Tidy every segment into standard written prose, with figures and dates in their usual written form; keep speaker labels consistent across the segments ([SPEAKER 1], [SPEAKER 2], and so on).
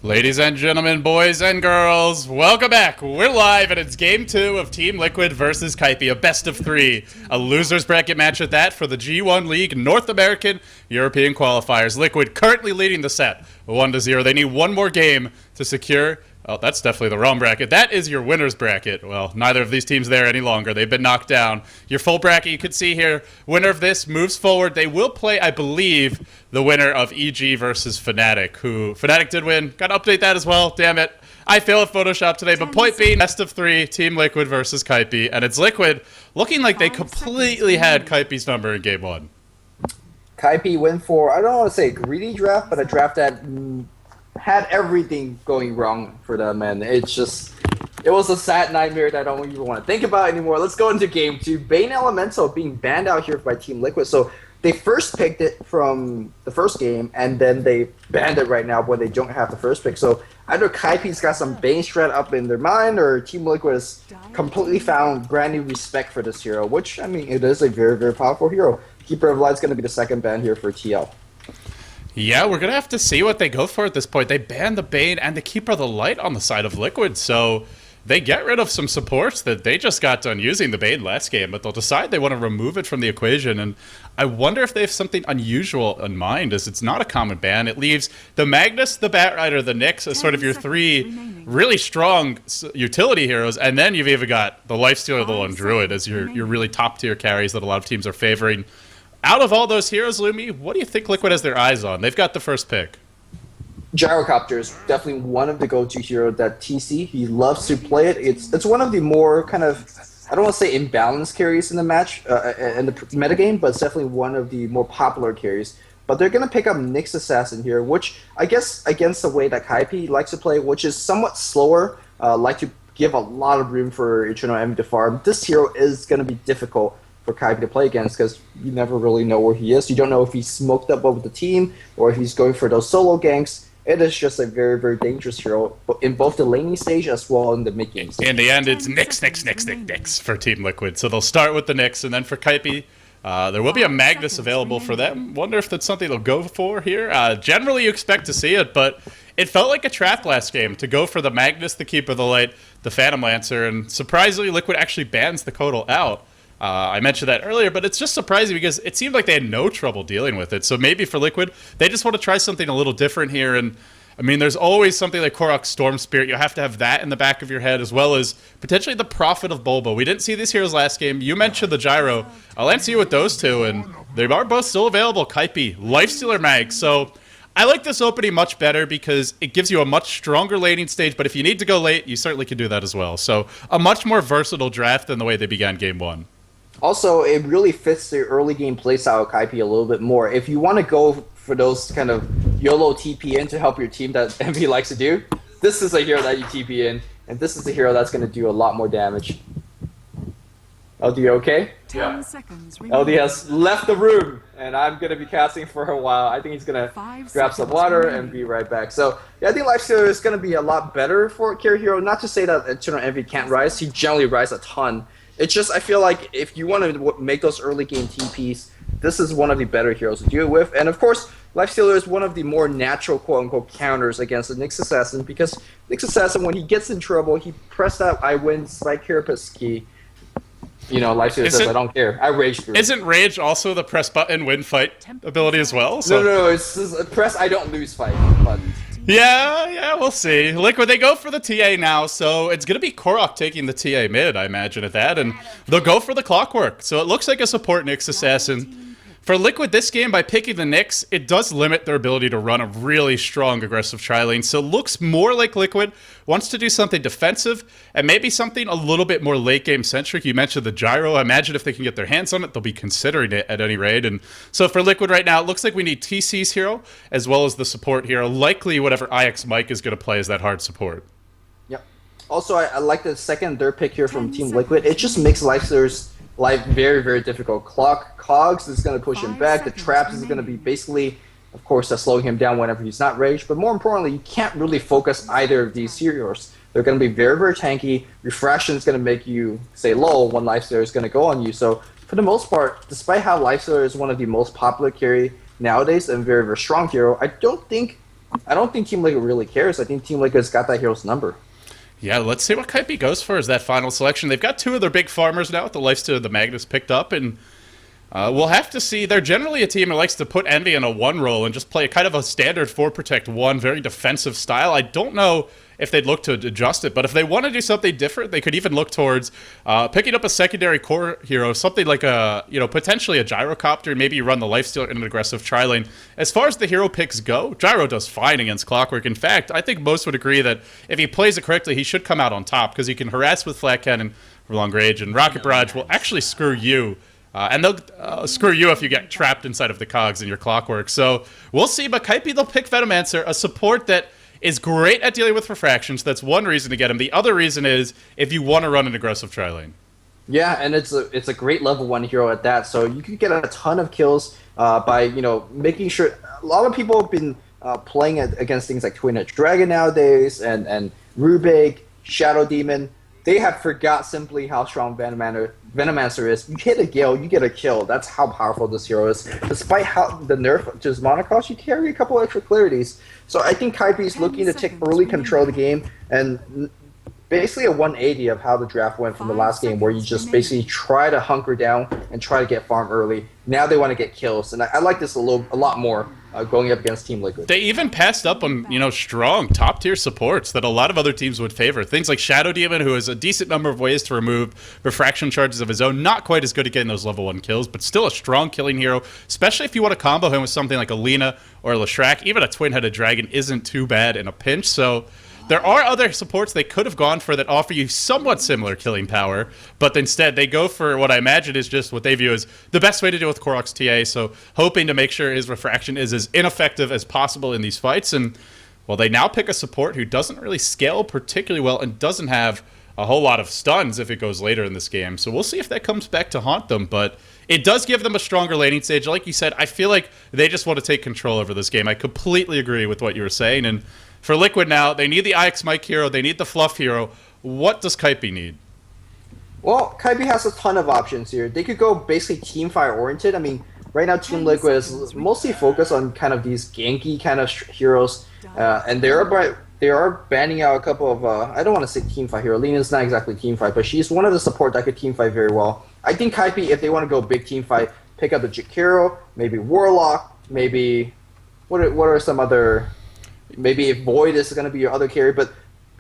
[SPEAKER 1] Ladies and gentlemen, boys and girls, welcome back. We're live, and it's Game 2 of Team Liquid versus Kaipi, a best of 3. A loser's bracket match at that for the G-1 League North American European Qualifiers. Liquid currently leading the set 1-0. They need one more game to secure... Oh, that's definitely the wrong bracket. That is your winner's bracket. Well, neither of these teams there any longer. They've been knocked down. Your full bracket, you can see here, winner of this moves forward. They will play, I believe, the winner of EG versus Fnatic, who Fnatic did win. Got to update that as well. Damn it. I fail at Photoshop today, but point being, best of 3, Team Liquid versus Kaipi. And it's Liquid looking like they completely had Kaipi's number in Game 1.
[SPEAKER 2] Kaipi went for, I don't want to say a greedy draft, but a draft that had everything going wrong for them, and it was a sad nightmare that I don't even want to think about anymore. Let's go into Game 2. Bane Elemental being banned out here by Team Liquid. So they first picked it from the first game, and then they banned it right now when they don't have the first pick. So either Kaipi's got some Bane strat up in their mind, or Team Liquid has completely found brand new respect for this hero, which, I mean, it is a very, very powerful hero. Keeper of Light's going to be the second ban here for TL.
[SPEAKER 1] Yeah, we're going to have to see what they go for at this point. They banned the Bane and the Keeper of the Light on the side of Liquid, so they get rid of some supports that they just got done using the Bane last game, but they'll decide they want to remove it from the equation, and I wonder if they have something unusual in mind, as it's not a common ban. It leaves the Magnus, the Batrider, the Nyx as sort of your 3 really strong utility heroes, and then you've even got the Lifestealer, the Lone Druid as your really top-tier carries that a lot of teams are favoring. Out of all those heroes, Lumi, what do you think Liquid has their eyes on? They've got the first pick.
[SPEAKER 2] Gyrocopter is definitely one of the go-to heroes that TC, he loves to play it. It's one of the more kind of, I don't want to say imbalanced carries in the match, in the metagame, but it's definitely one of the more popular carries. But they're going to pick up Nyx Assassin here, which I guess against the way that Kaipi likes to play, which is somewhat slower, like to give a lot of room for Eternal Envy to farm. This hero is going to be difficult for Kaipi to play against, because you never really know where he is. You don't know if he's smoked up over the team or if he's going for those solo ganks. It is just a very, very dangerous hero in both the laning stage as well in the mid game stage.
[SPEAKER 1] In the end, it's Nyx for Team Liquid. So they'll start with the Nyx, and then for Kaipi, there will be a Magnus available for them. Wonder if that's something they'll go for here. Generally, you expect to see it, but it felt like a trap last game to go for the Magnus, the Keeper of the Light, the Phantom Lancer, and surprisingly, Liquid actually bans the Kotal out. I mentioned that earlier, but it's just surprising because it seemed like they had no trouble dealing with it. So maybe for Liquid, they just want to try something a little different here. And I mean, there's always something like Korok's Storm Spirit. You have to have that in the back of your head, as well as potentially the Prophet of Bulba. We didn't see these heroes last game. You mentioned the Gyro. I'll answer you with those two, and they are both still available. Kaipi, Lifestealer Mag. So I like this opening much better because it gives you a much stronger laning stage, but if you need to go late, you certainly can do that as well. So a much more versatile draft than the way they began Game 1.
[SPEAKER 2] Also, it really fits the early game playstyle of Kaipi a little bit more. If you want to go for those kind of YOLO TP in to help your team that Envy likes to do, this is a hero that you TP in, and this is a hero that's going to do a lot more damage. LD, okay?
[SPEAKER 3] Yeah.
[SPEAKER 2] LD has left the room, and I'm going to be casting for a while. I think he's going to grab some water and be right back. So, yeah, I think Lifestealer is going to be a lot better for a carry hero. Not to say that Eternal Envy can't rise. He generally rises a ton. It's just, I feel like if you want to make those early game TPs, this is one of the better heroes to deal with. And of course, Lifestealer is one of the more natural quote-unquote counters against the Nyx Assassin, because Nyx Assassin, when he gets in trouble, he pressed that I win Spike Carapace key. You know, Lifestealer says, I don't care. I rage through.
[SPEAKER 1] Isn't Rage also the press button win fight ability as well? So.
[SPEAKER 2] No, it's press I don't lose fight button.
[SPEAKER 1] Yeah, we'll see. Liquid, they go for the TA now, so it's going to be Korok taking the TA mid, I imagine, at that, and they'll go for the Clockwork. So it looks like a support Nyx Assassin. For Liquid this game, by picking the Nyx, it does limit their ability to run a really strong aggressive tri-lane, so it looks more like Liquid wants to do something defensive, and maybe something a little bit more late-game centric. You mentioned the Gyro. I imagine if they can get their hands on it, they'll be considering it at any rate. And so for Liquid right now, it looks like we need TC's hero, as well as the support hero. Likely whatever IX Mike is going to play as that hard support.
[SPEAKER 2] Yep. Also, I like the second and third pick here from Team Liquid. It just makes Lifestealer's life very, very difficult. Cogs is going to push him back. The traps is going to be basically, of course, slowing him down whenever he's not raged. But more importantly, you can't really focus either of these heroes. They're going to be very, very tanky. Refraction is going to make you say low when Lifestealer is going to go on you. So for the most part, despite how Lifestealer is one of the most popular carry nowadays and very, very strong hero, I don't think I don't think Team Liquid really cares. I think Team Liquid's got that hero's number.
[SPEAKER 1] Yeah, let's see what Kaipi goes for as that final selection. They've got two of their big farmers now with the lifesteal of the Magnus picked up, and we'll have to see. They're generally a team that likes to put Envy in a 1 role and just play kind of a standard 4 protect 1, very defensive style. I don't know if they'd look to adjust it, but if they want to do something different, they could even look towards picking up a secondary core hero, something like potentially a gyrocopter. Maybe you run the lifesteal in an aggressive tri-lane. As far as the hero picks go, Gyro does fine against Clockwork. In fact, I think most would agree that if he plays it correctly, he should come out on top because he can harass with Flat Cannon for long range, and Rocket Barrage will actually screw you. And they'll screw you if you get trapped inside of the cogs in your Clockwork. So we'll see, but Kaipi, they'll pick Venomancer, a support that is great at dealing with refractions. That's one reason to get him. The other reason is if you want to run an aggressive tri-lane.
[SPEAKER 2] Yeah, and it's a great level 1 hero at that. So you can get a ton of kills by making sure. A lot of people have been playing against things like Twin Edge Dragon nowadays, and Rubik, Shadow Demon. They have forgot simply how strong Venomancer is. You hit a Gale, you get a kill. That's how powerful this hero is. Despite how the nerf to his mana cost, you carry a couple extra clarities. So I think Kaipi is looking to take early control of the game, and basically a 180 of how the draft went from the last game, where you just basically try to hunker down and try to get farm early. Now they want to get kills, and I like this a lot more going up against Team Liquid.
[SPEAKER 1] They even passed up on strong top tier supports that a lot of other teams would favor. Things like Shadow Demon, who has a decent number of ways to remove refraction charges of his own. Not quite as good at getting those level 1 kills, but still a strong killing hero, especially if you want to combo him with something like a Lina or a Leshrac. Even a twin-headed dragon isn't too bad in a pinch. So there are other supports they could have gone for that offer you somewhat similar killing power, but instead they go for what I imagine is just what they view as the best way to deal with Korok's TA, so hoping to make sure his refraction is as ineffective as possible in these fights. And, well, they now pick a support who doesn't really scale particularly well and doesn't have a whole lot of stuns if it goes later in this game. So we'll see if that comes back to haunt them, but it does give them a stronger laning stage. Like you said, I feel like they just want to take control over this game. I completely agree with what you were saying, and for Liquid now, they need the IX Mike hero, they need the Fluff hero. What does Kaipi need?
[SPEAKER 2] Well, Kaipi has a ton of options here. They could go basically teamfight oriented. I mean, right now Team Liquid is mostly focused on kind of these ganky kind of heroes, and they are banning out a couple of, I don't want to say teamfight hero. Lena's not exactly teamfight, but she's one of the support that could teamfight very well. I think Kaipi, if they want to go big teamfight, pick up the Jakiro, maybe Warlock, maybe, what are some other... Maybe if Void is going to be your other carry, but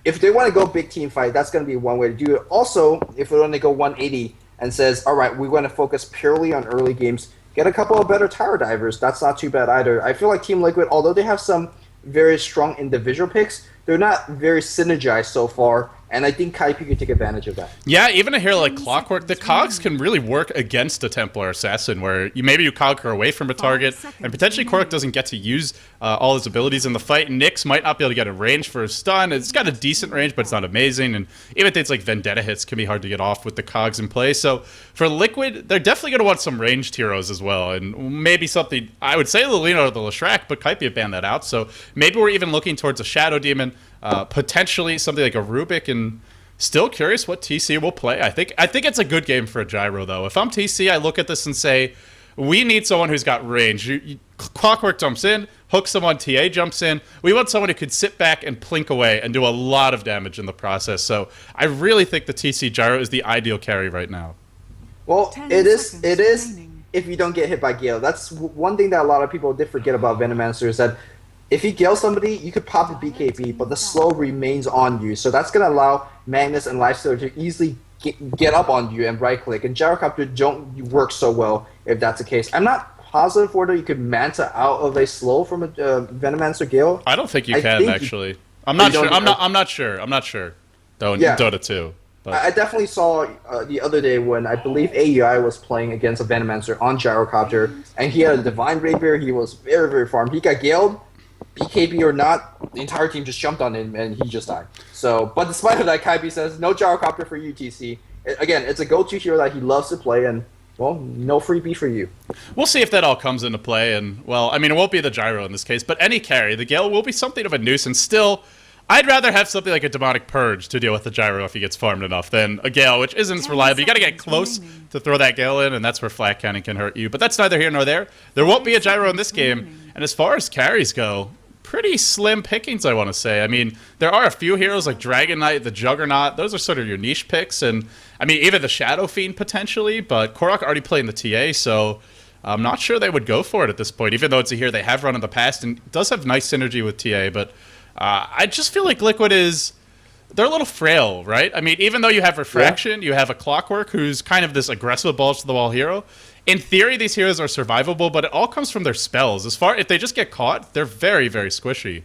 [SPEAKER 2] if they want to go big team fight, that's going to be one way to do it. Also, if they want to go 180 and says, all right, we want to focus purely on early games, get a couple of better tower divers. That's not too bad either. I feel like Team Liquid, although they have some very strong individual picks, they're not very synergized so far, and I think Kaipi could take advantage of that.
[SPEAKER 1] Yeah, even a hero like Clockwork, the cogs can really work against a Templar Assassin, where maybe you cog her away from a target, and potentially Korok doesn't get to use all his abilities in the fight. Nyx might not be able to get a range for a stun. It's got a decent range, but it's not amazing, and even things like Vendetta hits can be hard to get off with the cogs in play. So for Liquid, they're definitely going to want some ranged heroes as well, and maybe something, I would say the Lina or the Leshrac, but Kaipi have banned that out, so maybe we're even looking towards a Shadow Demon, potentially something like a Rubik, and still curious what TC will play. I think it's a good game for a Gyro, though. If I'm TC, I look at this and say, we need someone who's got range. Clockwork jumps in, hooks someone, TA jumps in. We want someone who could sit back and plink away and do a lot of damage in the process. So I really think the TC Gyro is the ideal carry right now.
[SPEAKER 2] Well, it is if you don't get hit by Gale. That's one thing that a lot of people did forget about Venomancer, is that if you Gale somebody, you could pop the BKB, but the slow remains on you. So that's going to allow Magnus and Lifestealer to easily get up on you and right-click. And Gyrocopter don't work so well if that's the case. I'm not positive whether you could Manta out of a slow from a Venomancer Gale.
[SPEAKER 1] I don't think you can, actually. I'm not sure. I'm not sure. Though in Dota 2. But
[SPEAKER 2] I definitely saw the other day when I believe AUI was playing against a Venomancer on Gyrocopter, and he had a Divine Rapier. He was very, very farmed. He got Galed. BKB or not, the entire team just jumped on him and he just died. So, but despite of that, Kaipi says, no Gyrocopter for you, TC. Again, it's a go-to hero that he loves to play, and, well, no freebie for you.
[SPEAKER 1] We'll see if that all comes into play, and, well, I mean, it won't be the Gyro in this case, but any carry. The Gale will be something of a nuisance. Still, I'd rather have something like a Demonic Purge to deal with the Gyro if he gets farmed enough than a Gale, which isn't as reliable. You gotta get close to throw that Gale in, and that's where Flat Cannon can hurt you. But that's neither here nor there. There won't be a Gyro in this game, and as far as carries go, pretty slim pickings, I want to say. I mean, there are a few heroes like Dragon Knight, the Juggernaut. Those are sort of your niche picks. And, I mean, even the Shadow Fiend potentially, but Korok already playing the TA, so I'm not sure they would go for it at this point, even though it's a hero they have run in the past and does have nice synergy with TA. But I just feel like Liquid is... They're a little frail, right? I mean, even though you have Refraction, you have a Clockwork who's kind of this aggressive balls-to-the-wall hero. In theory, these heroes are survivable, but it all comes from their spells. If they just get caught, they're very, very squishy.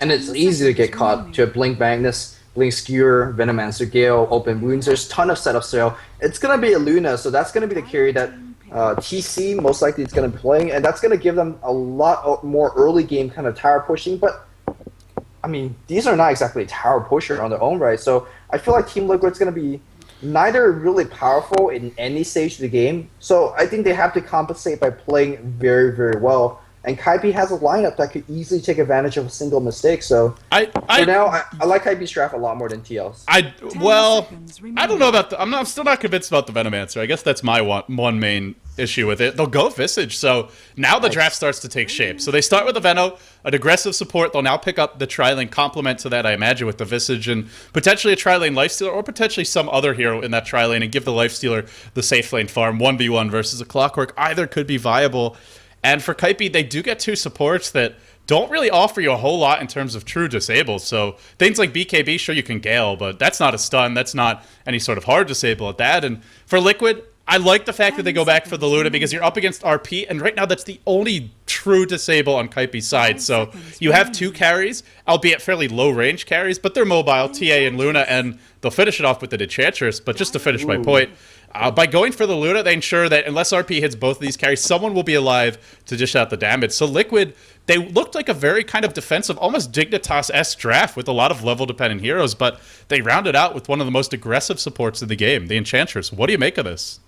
[SPEAKER 2] And it's easy to get caught to Blink Magnus, Blink Skewer, Venomancer Gale, Open Wounds. There's a ton of setups there. It's going to be a Luna, so that's going to be the carry that TC most likely is going to be playing, and that's going to give them a lot more early game kind of tower pushing, but I mean, these are not exactly a tower pusher on their own right, so I feel like Team Liquid's going to be neither really powerful in any stage of the game, so I think they have to compensate by playing very, very well. And Kaipi has a lineup that could easily take advantage of a single mistake, so for now, I like Kaipi's draft a lot more than TL's.
[SPEAKER 1] I don't know about I'm still not convinced about the Venomancer. I guess that's my one main issue with it. They'll go Visage, so now the draft starts to take shape. So they start with the Veno, an aggressive support. They'll now pick up the Tri-Lane complement to that, I imagine, with the Visage and potentially a Tri-Lane Lifestealer or potentially some other hero in that Tri-Lane and give the Lifestealer the safe lane farm. 1v1 versus a Clockwork. Either could be viable. And for Kaipi, they do get two supports that don't really offer you a whole lot in terms of true disables. So things like BKB, sure you can Gale, but that's not a stun. That's not any sort of hard disable at that. And for Liquid, I like the fact that they go back for the Luna because you're up against RP, and right now that's the only true disable on Kaipi's side. So you have two carries, albeit fairly low-range carries, but they're mobile, TA and Luna, and they'll finish it off with the Enchantress. But just to finish my point, by going for the Luna, they ensure that unless RP hits both of these carries, someone will be alive to dish out the damage. So Liquid, they looked like a very kind of defensive, almost Dignitas-esque draft with a lot of level-dependent heroes, but they rounded out with one of the most aggressive supports in the game, the Enchantress. What do you make of this?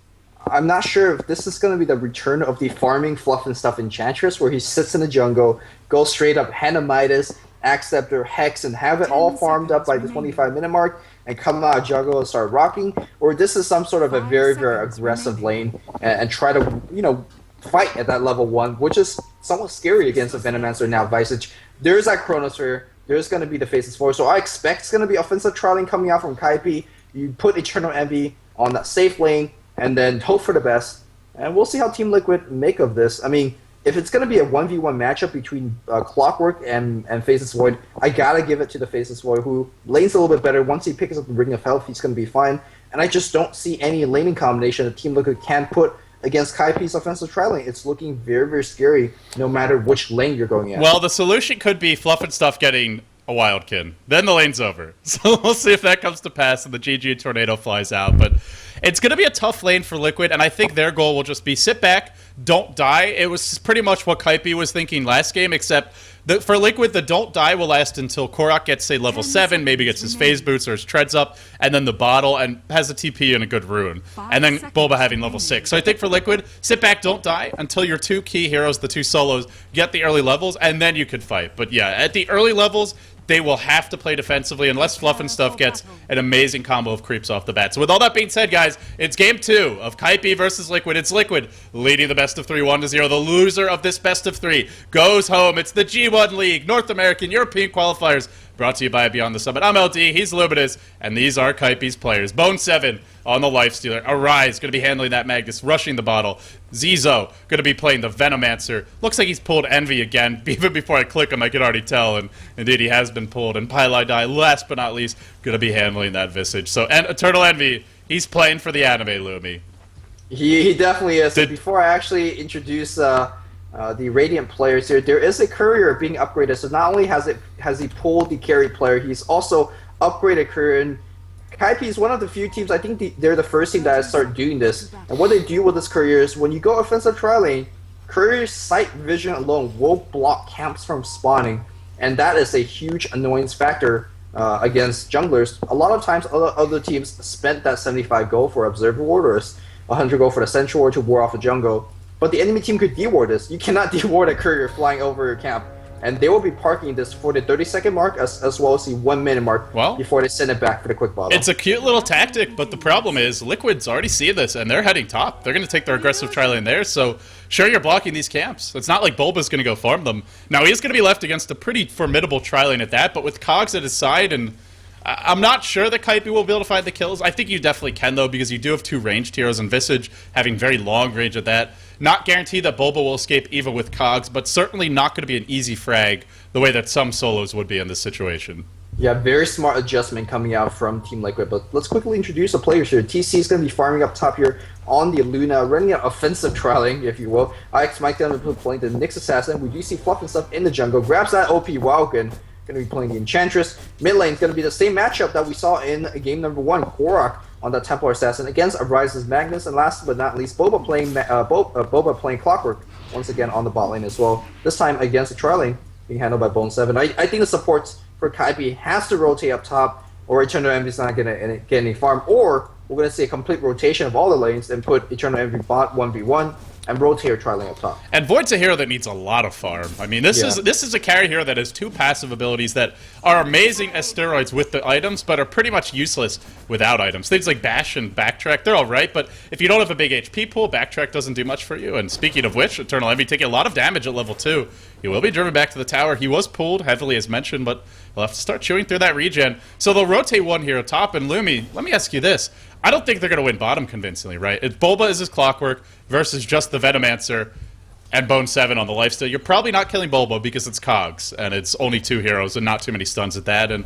[SPEAKER 2] I'm not sure if this is going to be the return of the farming fluff and stuff Enchantress, where he sits in the jungle, goes straight up Hand Midas, Axe Scepter, Hex, and have it all farmed up by the 25-minute mark, and come out of jungle and start rocking, or this is some sort of a very, very aggressive lane and try to, fight at that level 1, which is somewhat scary against a Venomancer now Visage. There's that Chronosphere, there's going to be the Faceless Void, so I expect it's going to be offensive trialing coming out from Kaipi. You put Eternal Envy on that safe lane, and then hope for the best, and we'll see how Team Liquid make of this. I mean, if it's going to be a 1v1 matchup between Clockwork and Faceless Void, I gotta give it to the Faceless Void, who lanes a little bit better. Once he picks up the Ring of Health, he's going to be fine, and I just don't see any laning combination that Team Liquid can put against Kaipi's offensive tri-lane. It's looking very, very scary, no matter which lane you're going at.
[SPEAKER 1] Well, the solution could be Fluff and Stuff getting a Wildkin. Then the lane's over. So we'll see if that comes to pass and the GG Tornado flies out, but it's going to be a tough lane for Liquid, and I think their goal will just be sit back, don't die. It was pretty much what Kaipi was thinking last game, except that for Liquid, the don't die will last until Korok gets, say, level 7, maybe gets his phase boots or his treads up, and then the bottle, and has a TP and a good rune. And then Boba having level 6. So I think for Liquid, sit back, don't die, until your two key heroes, the two solos, get the early levels, and then you could fight. But yeah, at the early levels, they will have to play defensively unless Fluff and Stuff gets an amazing combo of creeps off the bat. So with all that being said, guys, it's game 2 of Kaipi versus Liquid. It's Liquid leading the best of 3 1-0. The loser of this best of 3 goes home. It's the G-1 League, North American, European qualifiers, brought to you by Beyond the Summit. I'm LD, he's Luminous, and these are Kaipi's players. Bone 7 on the Lifestealer. Arise, going to be handling that Magnus, rushing the bottle. Zizo, going to be playing the Venomancer. Looks like he's pulled Envy again. Even before I click him, I can already tell, and indeed he has been pulled. And Pylai Die, last but not least, going to be handling that Visage. So, and Eternal Envy, he's playing for the anime, Lumi.
[SPEAKER 2] He definitely is. Before I actually introduce the Radiant players here, there is a courier being upgraded. So not only has he pulled the carry player, he's also upgraded courier. And Kaipi is one of the few teams, I think they're the first team that has started doing this. And what they do with this courier is when you go offensive tri-lane, courier's sight vision alone will block camps from spawning. And that is a huge annoyance factor against junglers. A lot of times other teams spent that 75 gold for Observer Ward or 100 gold for the Sentry Ward to ward off the jungle. But the enemy team could deward this. You cannot deward a courier flying over your camp. and they will be parking this for the 30-second mark as well as the 1 minute mark before they send it back for the quick bottle.
[SPEAKER 1] It's a cute little tactic, but the problem is Liquid's already see this, and they're heading top. They're going to take their aggressive tri-lane there, so sure, you're blocking these camps. It's not like Bulba's going to go farm them. Now, he is going to be left against a pretty formidable tri-lane at that, but with Cogs at his side, and I'm not sure that Kaipi will be able to find the kills. I think you definitely can, though, because you do have 2 ranged heroes, and Visage having very long range at that. Not guaranteed that Bulba will escape even with Cogs, but certainly not going to be an easy frag the way that some solos would be in this situation.
[SPEAKER 2] Yeah, very smart adjustment coming out from Team Liquid, but let's quickly introduce the players here. TC is going to be farming up top here on the Luna, running an offensive tri-lane, if you will. IX Mike down to playing the Nyx Assassin. We do see Fluff and stuff in the jungle. Grabs that OP Wildgun. Going to be playing the Enchantress. Mid lane is going to be the same matchup that we saw in game number 1, Korok on the Templar Assassin against Arise's Magnus, and last but not least, Boba playing Clockwork once again on the bot lane as well. This time against the tri-lane being handled by Bone 7. I think the supports for Kaipi has to rotate up top, or Eternal Envy's not going to get any farm, or we're going to see a complete rotation of all the lanes and put Eternal Envy bot 1v1 and rotate or tri-lane up top.
[SPEAKER 1] And Void's a hero that needs a lot of farm. I mean, this is a carry hero that has 2 passive abilities that are amazing as steroids with the items, but are pretty much useless without items. Things like Bash and Backtrack, they're alright, but if you don't have a big HP pool, Backtrack doesn't do much for you. And speaking of which, Eternal Envy taking a lot of damage at level 2. He will be driven back to the tower. He was pulled heavily as mentioned, but he'll have to start chewing through that regen. So they'll rotate 1 here at top, and Lumi, let me ask you this. I don't think they're going to win bottom convincingly, right? If Bulba is his Clockwork versus just the Venomancer and Bone 7 on the lifesteal, you're probably not killing Bulba because it's Cogs, and it's only 2 heroes and not too many stuns at that. And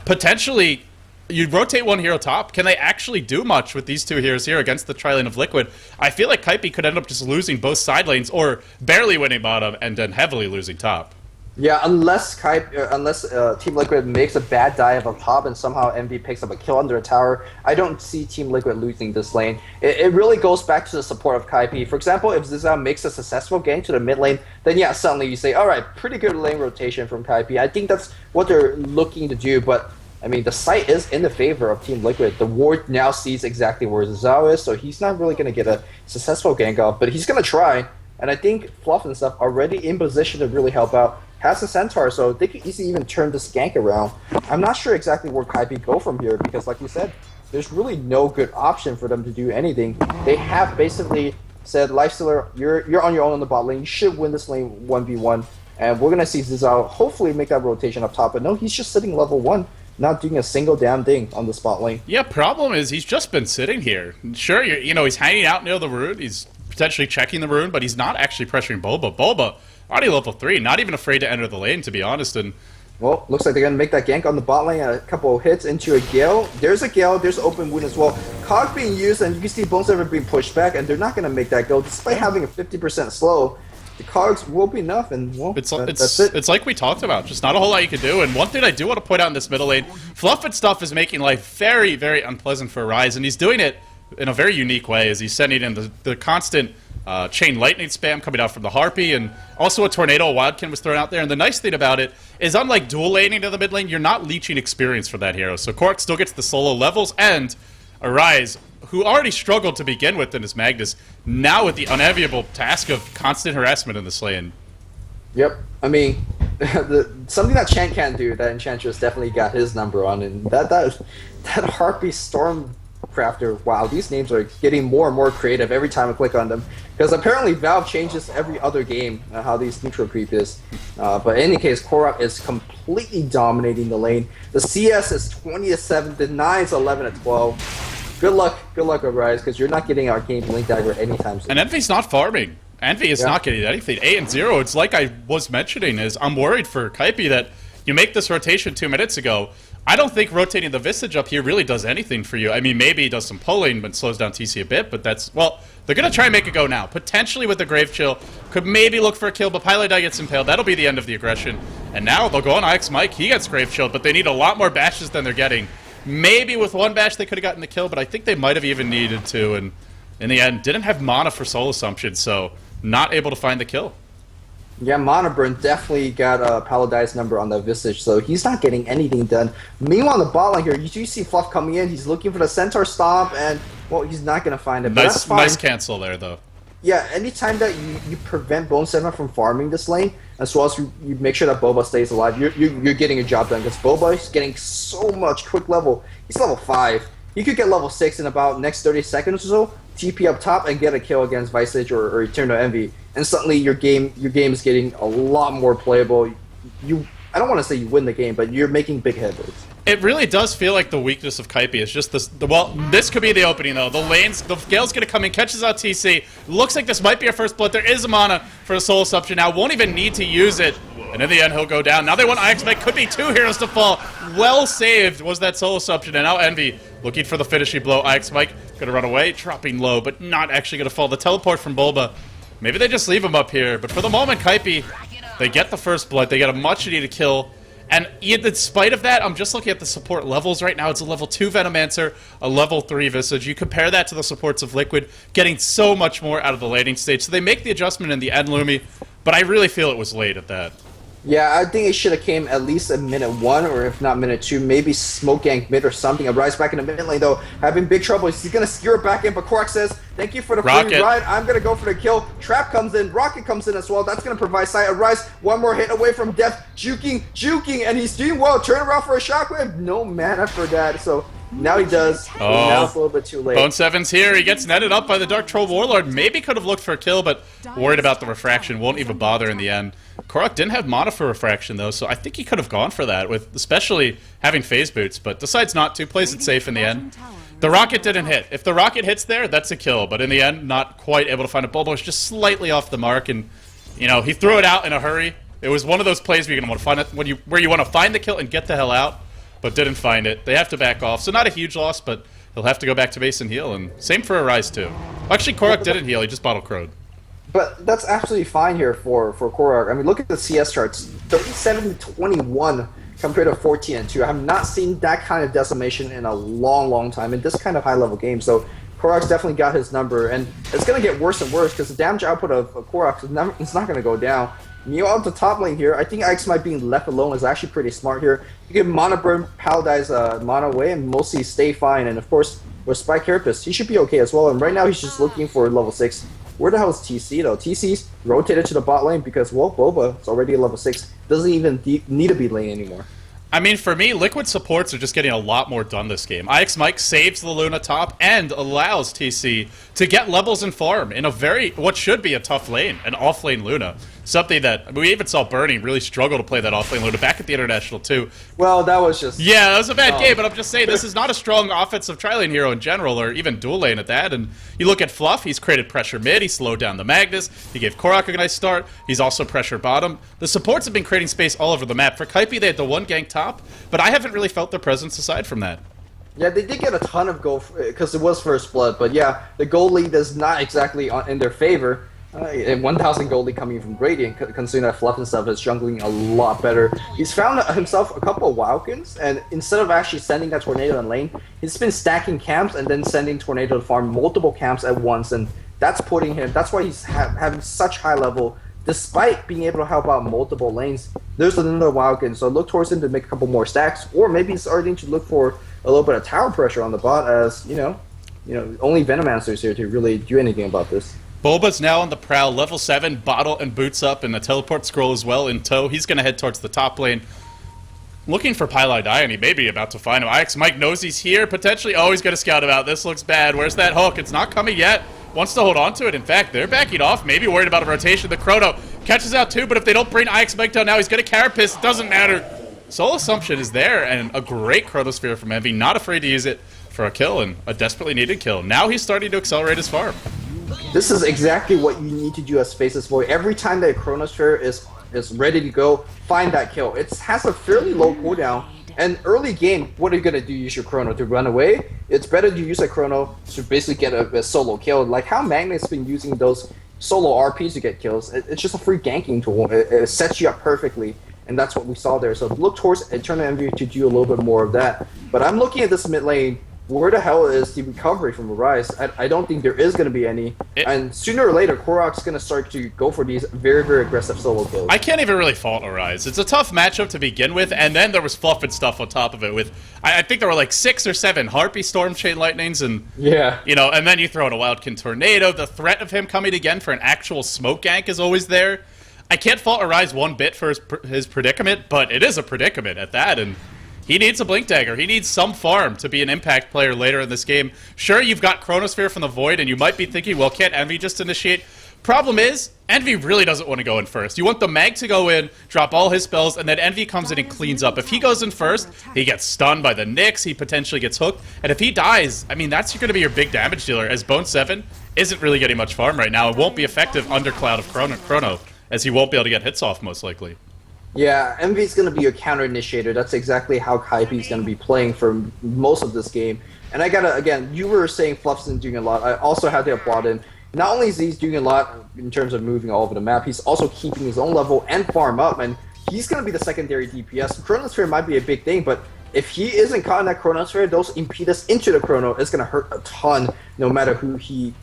[SPEAKER 1] potentially, you rotate 1 hero top. Can they actually do much with these 2 heroes here against the tri-lane of Liquid? I feel like Kaipi could end up just losing both side lanes or barely winning bottom and then heavily losing top.
[SPEAKER 2] Yeah, unless Team Liquid makes a bad dive up top and somehow Envy picks up a kill under a tower, I don't see Team Liquid losing this lane. It really goes back to the support of Kaipi. For example, if Zizao makes a successful gank to the mid lane, then yeah, suddenly you say, alright, pretty good lane rotation from Kaipi. I think that's what they're looking to do, but I mean, the site is in the favor of Team Liquid. The ward now sees exactly where Zizao is, so he's not really going to get a successful gank off, but he's going to try. And I think Fluff and stuff already in position to really help out. Has a Centaur, so they could easily even turn this gank around. I'm not sure exactly where Kaipi go from here, because like you said, there's really no good option for them to do anything. They have basically said, Lifestealer, you're on your own on the bot lane. You should win this lane 1v1. And we're going to see Zizao hopefully make that rotation up top. But no, he's just sitting level 1. Not doing a single damn thing on the spot lane.
[SPEAKER 1] Yeah, problem is he's just been sitting here. Sure, you know, he's hanging out near the rune. He's potentially checking the rune, but he's not actually pressuring Bulba. Bulba, already level 3, not even afraid to enter the lane, to be honest. And
[SPEAKER 2] well, looks like they're going to make that gank on the bot lane. A couple of hits into a Gale. There's a Gale. There's open wound as well. Cog being used, and you can see Bone Saver being pushed back, and they're not going to make that go. Despite having a 50% slow, the Cogs will be enough, and well, that's it.
[SPEAKER 1] It's like we talked about. Just not a whole lot you can do. And one thing I do want to point out in this middle lane, Fluff and stuff is making life very, very unpleasant for Rise, and he's doing it in a very unique way, as he's sending in the constant chain lightning spam coming out from the Harpy, and also a Tornado Wildkin was thrown out there. And the nice thing about it is, unlike dual laning to the mid lane, you're not leeching experience for that hero. So Korok still gets the solo levels, and Arise, who already struggled to begin with in his Magnus, now with the unenviable task of constant harassment in this lane.
[SPEAKER 2] Yep. I mean, something that Chant can't do, that Enchantress definitely got his number on, and that Harpy Stormcrafter, wow, these names are getting more and more creative every time I click on them. Because apparently Valve changes every other game how these neutral creep is. But in any case, Korok is completely dominating the lane. The CS is 20-7, the 9 is 11-12. Good luck, Arise, because you're not getting Arcane Blink Dagger anytime soon.
[SPEAKER 1] And Envy's not farming. Envy is not getting anything. 8-0. It's like I was mentioning, is I'm worried for Kaipi that you make this rotation 2 minutes ago. I don't think rotating the Visage up here really does anything for you. I mean, maybe he does some pulling, but slows down TC a bit, but that's, well, they're going to try and make it go now. Potentially with the Grave Chill. Could maybe look for a kill, but Pilot gets impaled. That'll be the end of the aggression. And now they'll go on IX Mike. He gets Grave Chilled, but they need a lot more bashes than they're getting. Maybe with one bash they could have gotten the kill, but I think they might have even needed to, and in the end, didn't have mana for Soul Assumption, so not able to find the kill.
[SPEAKER 2] Yeah, Mana Burn definitely got a Paladin's number on the Visage, so he's not getting anything done. Meanwhile, on the bot line here, you do see Fluff coming in. He's looking for the Centaur Stomp, and, well, he's not going to find it, but that's fine.
[SPEAKER 1] Nice cancel there, though.
[SPEAKER 2] Yeah, anytime that you prevent Bone 7 from farming this lane, as well as you make sure that Boba stays alive, you're getting a job done. Because Boba is getting so much quick level. He's level 5. He could get level 6 in about next 30 seconds or so, TP up top, and get a kill against Visage or Eternal Envy. And suddenly your game is getting a lot more playable. I don't want to say you win the game, but you're making big headways.
[SPEAKER 1] It really does feel like the weakness of Kaipi is just this. Well, this could be the opening though. The Gale's gonna come in, catches out TC. Looks like this might be our first blood. There is a mana for a Soul Assumption now. Won't even need to use it. And in the end, he'll go down. Now they want IX Mike. Could be 2 heroes to fall. Well saved was that Soul Assumption. And now Envy looking for the finishing blow. IX Mike gonna run away, dropping low, but not actually gonna fall. The teleport from Bulba. Maybe they just leave him up here. But for the moment, Kaipi, they get the first blood. They get a much needed kill. And in spite of that, I'm just looking at the support levels right now. It's a level 2 Venomancer, a level 3 Visage. You compare that to the supports of Liquid, getting so much more out of the laning stage. So they make the adjustment in the end, Lumi, but I really feel it was late at that.
[SPEAKER 2] Yeah, I think it should have came at least at minute 1, or if not minute 2, maybe smoke gank mid or something. A Rise back in the mid lane though, having big trouble. He's gonna skewer back in, but Korak says, "Thank you for the free ride. I'm gonna go for the kill." Trap comes in, Rocket comes in as well. That's gonna provide sight. A Rise, one more hit away from death, juking, and he's doing well. Turn around for a shockwave. No mana for that, so now he does.
[SPEAKER 1] Oh.
[SPEAKER 2] Now it's a little bit too late.
[SPEAKER 1] Bone 7's here. He gets netted up by the Dark Troll Warlord. Maybe could have looked for a kill, but worried about the refraction. Won't even bother in the end. Korak didn't have mana for refraction though, so I think he could have gone for that, with especially having phase boots, but decides not to. Plays it safe in the end. The rocket didn't hit. If the rocket hits there, that's a kill, but in the end, not quite able to find it. Bulba was just slightly off the mark, and you know, he threw it out in a hurry. It was one of those plays where you're gonna want to find it where you want to find the kill and get the hell out, but didn't find it. They have to back off, so not a huge loss, but he'll have to go back to base and heal, and same for Arise too. Actually, Korak didn't heal, he just bottle crowed.
[SPEAKER 2] But that's absolutely fine here for Korak. I mean, look at the CS charts. 37-21 compared to 14-2. I have not seen that kind of decimation in a long time in this kind of high-level game. So Korak's definitely got his number, and it's going to get worse and worse because the damage output of Korak is not going to go down. Meanwhile, at the top lane here, I think Ix might being left alone is actually pretty smart here. You can mana burn Paladin's mana away and mostly stay fine. And of course, with Spike Carapace, he should be okay as well. And right now, he's just looking for level 6. Where the hell is TC though? TC's rotated to the bot lane because, well, Boba is already a level 6. Doesn't even need to be lane anymore.
[SPEAKER 1] I mean, for me, Liquid supports are just getting a lot more done this game. IX Mike saves the Luna top and allows TC to get levels and farm in a what should be a tough lane, an off-lane Luna. Something that, we even saw Burning really struggle to play that off-lane Luna back at the International too.
[SPEAKER 2] Well, that was just...
[SPEAKER 1] Yeah, that was a bad game, but I'm just saying, this is not a strong offensive tri-lane hero in general, or even dual lane at that. And you look at Fluff, he's created pressure mid, he slowed down the Magnus, he gave Korak a nice start, he's also pressure bottom. The supports have been creating space all over the map. For Kaipi, they had the one gank top, but I haven't really felt their presence aside from that.
[SPEAKER 2] Yeah, they did get a ton of gold because it was first blood, but yeah, the gold lead is not exactly in their favor. And 1,000 gold lead coming from Gradient, considering that Fluff and stuff is jungling a lot better. He's found himself a couple of Wildkins, and instead of actually sending that Tornado in lane, he's been stacking camps and then sending Tornado to farm multiple camps at once, and that's putting him, that's why he's having such high level, despite being able to help out multiple lanes. There's another Wildkin, so look towards him to make a couple more stacks, or maybe he's starting to look for a little bit of tower pressure on the bot, as, you know, only Venomancer is here to really do anything about this.
[SPEAKER 1] Bulba's now on the prowl, level 7, bottle and boots up, and the teleport scroll as well in tow. He's going to head towards the top lane. Looking for Pylai Die, and he may be about to find him. IX Mike knows he's here, potentially. Oh, he's going to scout him out. This looks bad. Where's that hook? It's not coming yet. Wants to hold on to it. In fact, they're backing off, maybe worried about a rotation. The Chrono catches out too, but if they don't bring IX Mike down now, he's going to Carapace. It doesn't matter. Soul Assumption is there, and a great Chronosphere from Envy. Not afraid to use it for a kill, and a desperately needed kill. Now he's starting to accelerate his farm.
[SPEAKER 2] This is exactly what you need to do as Faceless Void. Every time that a Chronosphere is ready to go, find that kill. It has a fairly low cooldown, and early game, what are you going to do? Use your Chrono to run away? It's better to use a Chrono to basically get a solo kill. Like how Magnet's been using those solo RPs to get kills. It's just a free ganking tool. It sets you up perfectly, and that's what we saw there. So look towards Eternal Envy to do a little bit more of that. But I'm looking at this mid lane. where the hell is the recovery from Arise? I don't think there is going to be any. And sooner or later, Korok's going to start to go for these very, very aggressive solo kills.
[SPEAKER 1] I can't even really fault Arise. It's a tough matchup to begin with, and then there was fluff and stuff on top of it with, I think there were like 6 or 7 Harpy Storm Chain Lightnings, and, you know, and then you throw in a Wildkin Tornado. The threat of him coming again for an actual smoke gank is always there. I can't fault Arise one bit for his predicament, but it is a predicament at that, and he needs a Blink Dagger. He needs some farm to be an impact player later in this game. Sure, you've got Chronosphere from the Void, and you might be thinking, well, can't Envy just initiate? Problem is, Envy really doesn't want to go in first. You want the Mag to go in, drop all his spells, and then Envy comes in and cleans up. If he goes in first, he gets stunned by the Nyx, he potentially gets hooked, and if he dies, I mean, that's going to be your big damage dealer, as Bone 7 isn't really getting much farm right now. It won't be effective under Cloud of Chrono, as he won't be able to get hits off, most likely.
[SPEAKER 2] Yeah, Envy's going to be your counter initiator. That's exactly how Kaipi's going to be playing for most of this game. And I gotta, again, you were saying Fluff's doing a lot. I also had to applaud him. Not only is he doing a lot in terms of moving all over the map, he's also keeping his own level and farm up, and he's going to be the secondary DPS. Chronosphere might be a big thing, but if he isn't caught in that Chronosphere, those Impetus into the Chrono is going to hurt a ton, no matter who he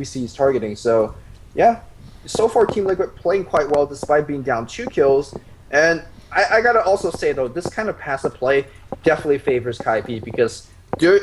[SPEAKER 2] sees targeting. So, yeah. So far, Team Liquid playing quite well despite being down 2 kills. And I gotta also say, though, this kind of passive play definitely favors Kaipi because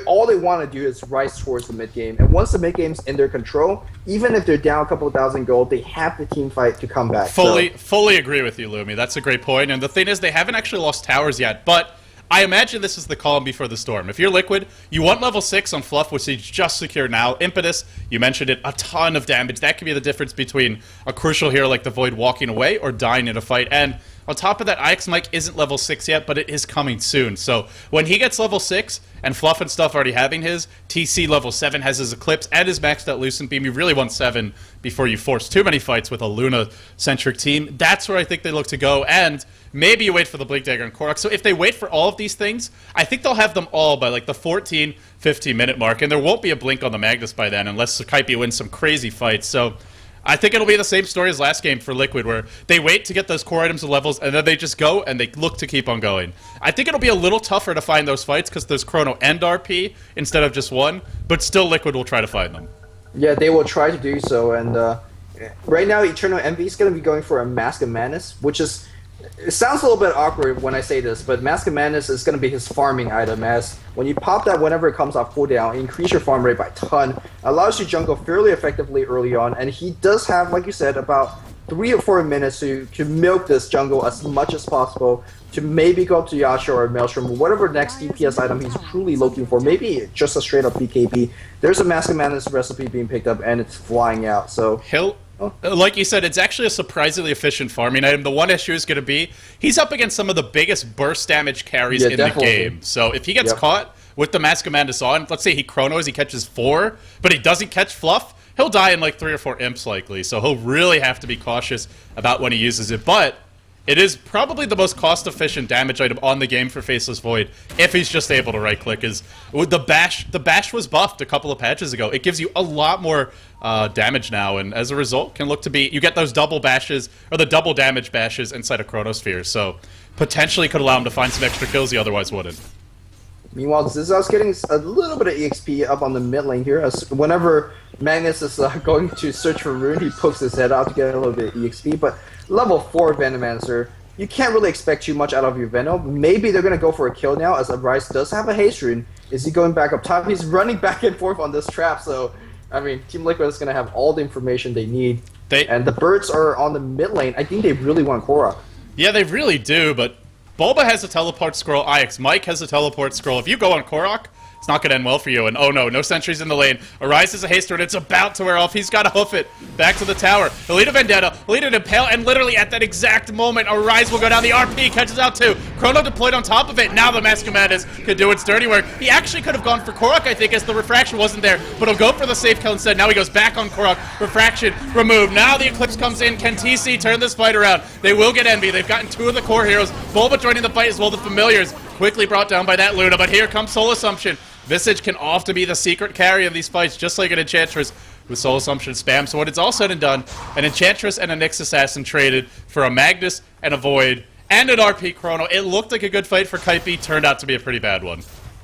[SPEAKER 2] all they want to do is rise towards the mid game. And once the mid game's in their control, even if they're down a couple thousand gold, they have the team fight to come back.
[SPEAKER 1] Fully agree with you, Lumi. That's a great point. And the thing is, they haven't actually lost towers yet, but I imagine this is the calm before the storm. If you're Liquid, you want level 6 on Fluff, which is just secured now. Impetus, you mentioned it, a ton of damage. That could be the difference between a crucial hero like the Void walking away or dying in a fight. And on top of that, IX Mike isn't level 6 yet, but it is coming soon. So when he gets level 6, and Fluff and stuff already having his, TC level 7 has his Eclipse and his maxed out Lucent Beam. You really want 7 before you force too many fights with a Luna-centric team. That's where I think they look to go, and maybe you wait for the Blink Dagger and Korok. So if they wait for all of these things, I think they'll have them all by like the 14, 15-minute mark, and there won't be a Blink on the Magnus by then unless Kaipi wins some crazy fights. So I think it'll be the same story as last game for Liquid, where they wait to get those core items and levels, and then they just go, and they look to keep on going. I think it'll be a little tougher to find those fights, because there's Chrono and RP instead of just one, but still Liquid will try to find them.
[SPEAKER 2] Yeah, they will try to do so, and right now Eternal Envy is going to be going for a Mask of Madness, which is... It sounds a little bit awkward when I say this, but Mask of Madness is going to be his farming item, as when you pop that whenever it comes off cooldown, increase your farm rate by a ton, allows you jungle fairly effectively early on, and he does have, like you said, about 3 or 4 minutes to milk this jungle as much as possible, to maybe go up to Yasha or Maelstrom, whatever next DPS item he's truly looking for, maybe just a straight up BKB. There's a Mask of Madness recipe being picked up, and it's flying out, so...
[SPEAKER 1] Like you said, it's actually a surprisingly efficient farming item. The one issue is going to be, he's up against some of the biggest burst damage carries in the game. So if he gets caught with the Mask of Madness on, let's say he chronos, he catches 4, but he doesn't catch Fluff, he'll die in like 3 or 4 imps likely. So he'll really have to be cautious about when he uses it. But it is probably the most cost-efficient damage item on the game for Faceless Void, if he's just able to right-click. Is the bash was buffed a couple of patches ago. It gives you a lot more damage now, and as a result, can look to be... You get those double bashes, or the double damage bashes inside of Chronosphere, so potentially could allow him to find some extra kills he otherwise wouldn't.
[SPEAKER 2] Meanwhile, Zizal's getting a little bit of EXP up on the mid lane here, as whenever Magnus is going to search for Rune, he pokes his head out to get a little bit of EXP, but level 4 Venomancer, you can't really expect too much out of your Venom. Maybe they're going to go for a kill now, as Arise does have a haste rune. Is he going back up top? He's running back and forth on this trap, so, I mean, Team Liquid is going to have all the information they need. And the birds are on the mid lane. I think they really want Korok.
[SPEAKER 1] Yeah, they really do, but Bulba has a teleport scroll, IX Mike has a teleport scroll. If you go on Korok, it's not going to end well for you. And oh no sentries in the lane. Arise has a haste rune. It's about to wear off. He's got to hoof it back to the tower. He'll lead a Vendetta. He'll lead an Impale. And literally at that exact moment, Arise will go down. The RP catches out too. Chrono deployed on top of it. Now the Mask of Madness could do its dirty work. He actually could have gone for Korok, I think, as the Refraction wasn't there. But he'll go for the safe kill instead. Now he goes back on Korok. Refraction removed. Now the Eclipse comes in. Can TC turn this fight around? They will get Envy. They've gotten 2 of the core heroes. Bulba joining the fight as well. The Familiars quickly brought down by that Luna. But here comes Soul Assumption. Visage can often be the secret carry in these fights, just like an Enchantress with Soul Assumption spam. So when it's all said and done, an Enchantress and a Nyx Assassin traded for a Magnus and a Void and an RP Chrono. It looked like a good fight for Kaipi, turned out to be a pretty bad one.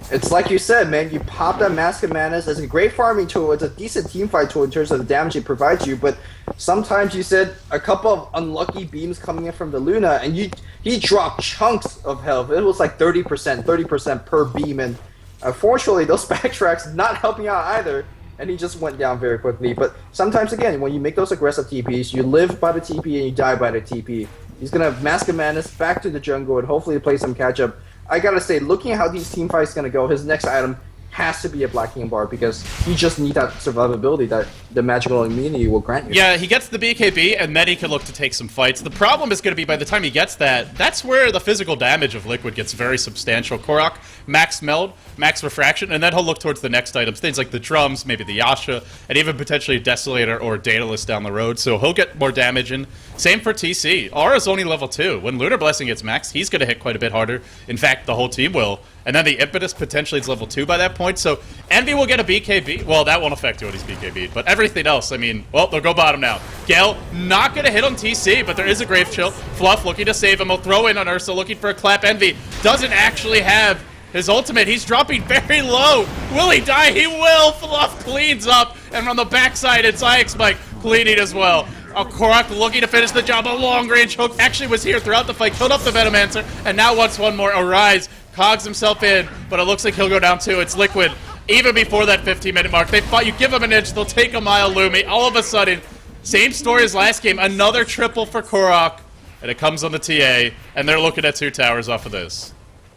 [SPEAKER 2] It's like you said, man. You pop that Mask of Madness. It's a great farming tool. It's a decent team fight tool in terms of the damage it provides you. But sometimes you said a couple of unlucky beams coming in from the Luna, and he dropped chunks of health. It was like 30% per beam, and unfortunately, those backtracks not helping out either. And he just went down very quickly. But sometimes, again, when you make those aggressive TPs, you live by the TP and you die by the TP. He's gonna Mask of Madness back to the jungle and hopefully play some catch up. I gotta say, looking at how these team fights gonna go, his next item has to be a Black King bar because you just need that survivability that the magical immunity will grant you.
[SPEAKER 1] Yeah, he gets the BKB, and then he can look to take some fights. The problem is going to be by the time he gets that, that's where the physical damage of Liquid gets very substantial. Korok, max meld, max refraction, and then he'll look towards the next items, things like the drums, maybe the Yasha, and even potentially Desolator or Daedalus down the road, so he'll get more damage in. Same for TC. Aura's only level 2. When Lunar Blessing gets maxed, he's going to hit quite a bit harder. In fact, the whole team will. And then the Impetus potentially is level 2 by that point, so Envy will get a BKB. Well, that won't affect you when he's BKB'd, but everything else, I mean, well, they'll go bottom now. Gale, not going to hit on TC, but there is a Grave Chill. Fluff looking to save him. He'll throw in on Ursa, looking for a clap. Envy doesn't actually have his ultimate. He's dropping very low. Will he die? He will. Fluff cleans up, and from the backside, it's IX Mike cleaning as well. Korok looking to finish the job. A long-range hook actually was here throughout the fight, killed off the Venomancer, and now wants one more. Arise cogs himself in, but it looks like he'll go down too. It's Liquid. Even before that 15-minute mark, they fought. You give them an inch, they'll take a mile, Lumi. All of a sudden, same story as last game. Another triple for Korok, and it comes on the TA, and they're looking at 2 towers off of this.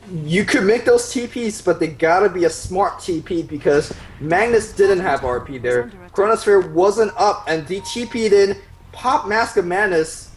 [SPEAKER 2] You could make those TPs, but they gotta be a smart TP because Magnus didn't have RP there. Chronosphere wasn't up, and they TP'd in, pop Mask of Madness,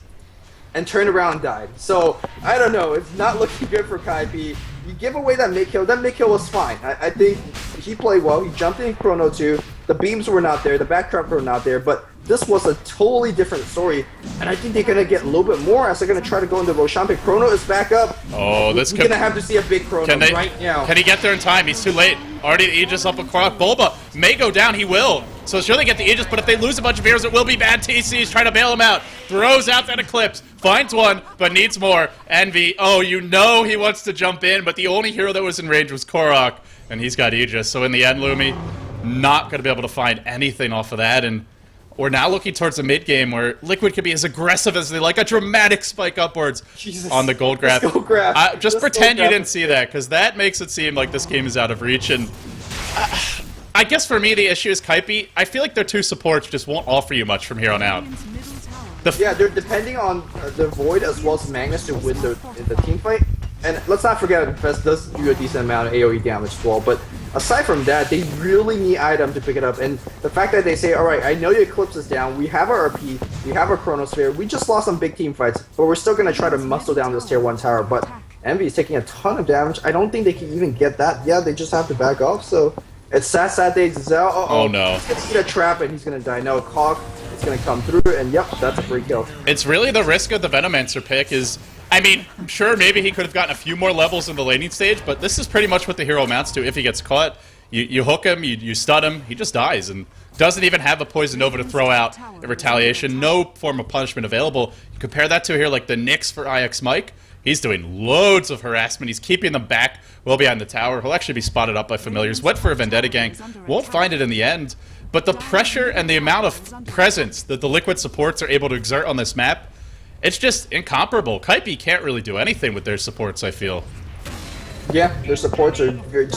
[SPEAKER 2] and turned around and died. So, I don't know. It's not looking good for Kaipi. You give away that mid kill. That mid kill was fine. I think he played well. He jumped in Chrono 2. The beams were not there. The backtrap were not there. But this was a totally different story. And I think they're going to get a little bit more as they're going to try to go into Roshampe. Chrono is back up.
[SPEAKER 1] Oh, this
[SPEAKER 2] We're going to have to see a big Chrono right now.
[SPEAKER 1] Can he get there in time? He's too late. Already the Aegis up with Korok. Bulba may go down. He will. So sure they get the Aegis, but if they lose a bunch of heroes, it will be bad. TC is trying to bail him out. Throws out that Eclipse. Finds one, but needs more. Envy, oh, you know he wants to jump in, but the only hero that was in range was Korok, and he's got Aegis. So in the end, Lumi, not going to be able to find anything off of that, and we're now looking towards the mid game where Liquid could be as aggressive as they like, a dramatic spike upwards on the gold graph. Just pretend you didn't see that, because that makes it seem like this game is out of reach. And I guess for me the issue is Kaipi. I feel like their 2 supports just won't offer you much from here on out.
[SPEAKER 2] Yeah, they're depending on the Void as well as Magnus to win the team fight. And let's not forget that Fest does do a decent amount of AoE damage as well. But aside from that, they really need item to pick it up. And the fact that they say, alright, I know your Eclipse is down, we have our RP, we have our Chronosphere, we just lost some big team fights, but we're still going to try to muscle down this tier 1 tower. But Envy is taking a ton of damage. I don't think they can even get that. Yeah, they just have to back off. So it's sad day. Zell,
[SPEAKER 1] oh no.
[SPEAKER 2] He's going to eat a trap and he's going to die. No, Cog is going to come through, and yep, that's a free kill.
[SPEAKER 1] It's really the risk of the Venomancer pick is, I mean, sure, maybe he could have gotten a few more levels in the laning stage, but this is pretty much what the hero amounts to. If he gets caught, you hook him, you stun him, he just dies, and doesn't even have a Poison Nova to throw out in retaliation. No form of punishment available. You compare that to here, like the Nyx for IX Mike. He's doing loads of harassment. He's keeping them back well behind the tower. He'll actually be spotted up by familiars. Went for a Vendetta gank. Won't find it in the end. But the pressure and the amount of presence that the Liquid supports are able to exert on this map, it's just incomparable. Kaipi can't really do anything with their supports, I feel.
[SPEAKER 2] Yeah, their supports are very,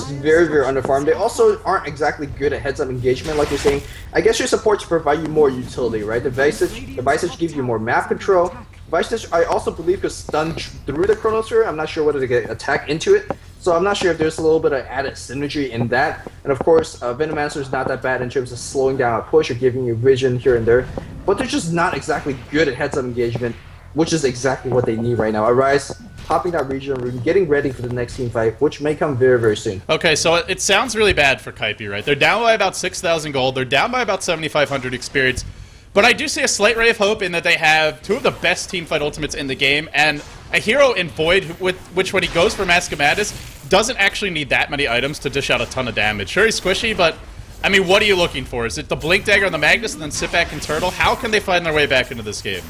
[SPEAKER 2] very underfarmed. They also aren't exactly good at heads-up engagement, like you're saying. I guess your supports provide you more utility, right? The Visage gives you more map control. Visage, I also believe, could stun through the Chronosphere. I'm not sure whether to get attack into it. So I'm not sure if there's a little bit of added synergy in that. And of course, Venomancer is not that bad in terms of slowing down a push or giving you vision here and there. But they're just not exactly good at heads-up engagement, which is exactly what they need right now. Arise, popping that region rune, getting ready for the next team fight, which may come very, very soon. Okay,
[SPEAKER 1] so it sounds really bad for Kaipi, right? They're down by about 6,000 gold. They're down by about 7,500 experience. But I do see a slight ray of hope in that they have 2 of the best teamfight ultimates in the game, and a hero in Void, which when he goes for Mask of Madness, doesn't actually need that many items to dish out a ton of damage. Sure, he's squishy, but, I mean, what are you looking for? Is it the Blink Dagger on the Magnus and then sit back and turtle? How can they find their way back into this game?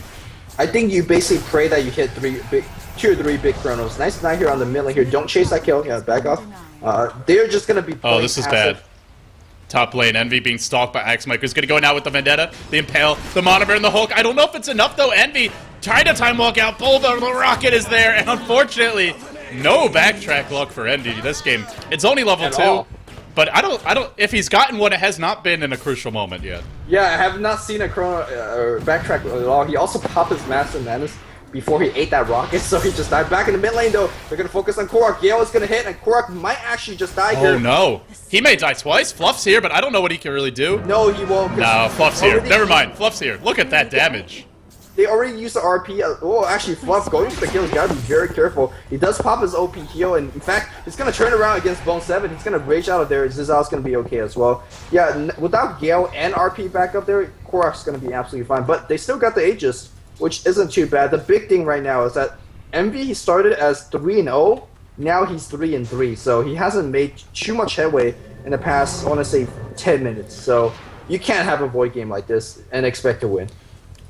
[SPEAKER 2] I think you basically pray that you hit 2 or 3 big Chronos. Nice night here on the mid lane here. Don't chase that kill. Yeah, back off. They're just gonna be playing
[SPEAKER 1] this is
[SPEAKER 2] passive.
[SPEAKER 1] bad. Top lane, Envy being stalked by Axe Mike, who's going to go now with the Vendetta, the Impale, the Monomer, and the Hulk. I don't know if it's enough, though. Envy trying to time walk out. Bulba, the Rocket is there, and unfortunately, no backtrack luck for Envy this game. It's only level 2, but I don't. If he's gotten one, it has not been in a crucial moment yet.
[SPEAKER 2] Yeah, I have not seen a Chrono backtrack at all. He also popped his Master Madness before he ate that rocket, so he just died. Back in the mid lane, though, they're going to focus on Korok. Gale is going to hit, and Korok might actually just die here.
[SPEAKER 1] Oh, no. He may die twice. Fluff's here, but I don't know what he can really do.
[SPEAKER 2] No, he won't.
[SPEAKER 1] No, Fluff's here. Never mind. Fluff's here. Look at that damage.
[SPEAKER 2] They already used the RP. Oh, actually, Fluff going for the kill. He's got to be very careful. He does pop his OP heal, and in fact, he's going to turn around against Bone 7. He's going to rage out of there. Zizao's going to be okay as well. Yeah, without Gale and RP back up there, Korok's going to be absolutely fine. But they still got the Aegis, which isn't too bad. The big thing right now is that Envy, he started as 3-0. Now he's 3-3. So he hasn't made too much headway in the past, I want to say, 10 minutes. So you can't have a void game like this and expect to win.